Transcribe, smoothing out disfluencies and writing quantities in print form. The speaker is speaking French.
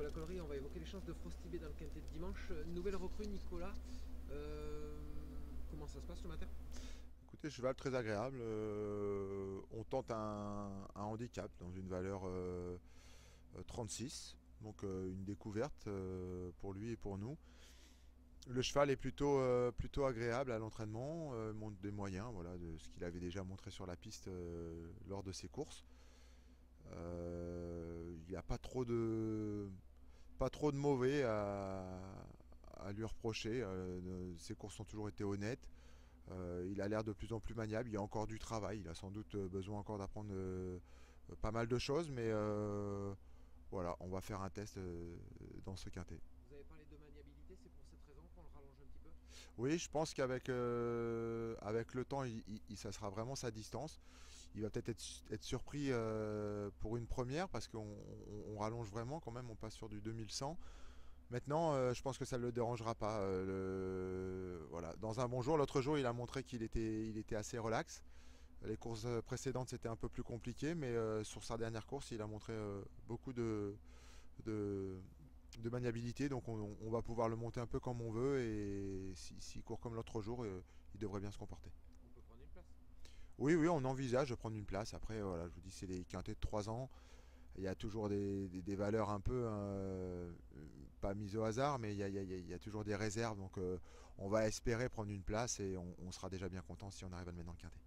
Nicolas Collery, on va évoquer les chances de Frosty B dans le quintet de dimanche. Nouvelle recrue, Nicolas. Comment ça se passe ce matin? Écoutez, cheval très agréable. On tente un handicap dans une valeur 36. Donc une découverte pour lui et pour nous. Le cheval est plutôt agréable à l'entraînement, montre des moyens, voilà, de ce qu'il avait déjà montré sur la piste lors de ses courses. Il n'y a pas trop de mauvais à lui reprocher. Ses courses ont toujours été honnêtes. Il a l'air de plus en plus maniable. Il y a encore du travail. Il a sans doute besoin encore d'apprendre pas mal de choses, mais voilà, on va faire un test dans ce quintet. Vous avez parlé de maniabilité, c'est pour cette raison qu'on le rallonge un petit peu? Oui, je pense qu'avec avec le temps, ça sera vraiment sa distance. Il va peut-être être surpris pour une première parce qu'on rallonge vraiment quand même, on passe sur du 2100. Maintenant, je pense que ça ne le dérangera pas. Voilà. Dans un bon jour, l'autre jour, il a montré il était assez relax. Les courses précédentes, c'était un peu plus compliqué, mais sur sa dernière course, il a montré beaucoup de, de maniabilité. Donc, on va pouvoir le monter un peu comme on veut. Et s'il court comme l'autre jour, il devrait bien se comporter. On peut prendre une place. Oui, oui, on envisage de prendre une place. Après, voilà, je vous dis, c'est les quintets de 3 ans. Il y a toujours des valeurs un peu pas mises au hasard, mais il y a toujours des réserves. Donc on va espérer prendre une place et on sera déjà bien content si on arrive à le mettre dans le quintet.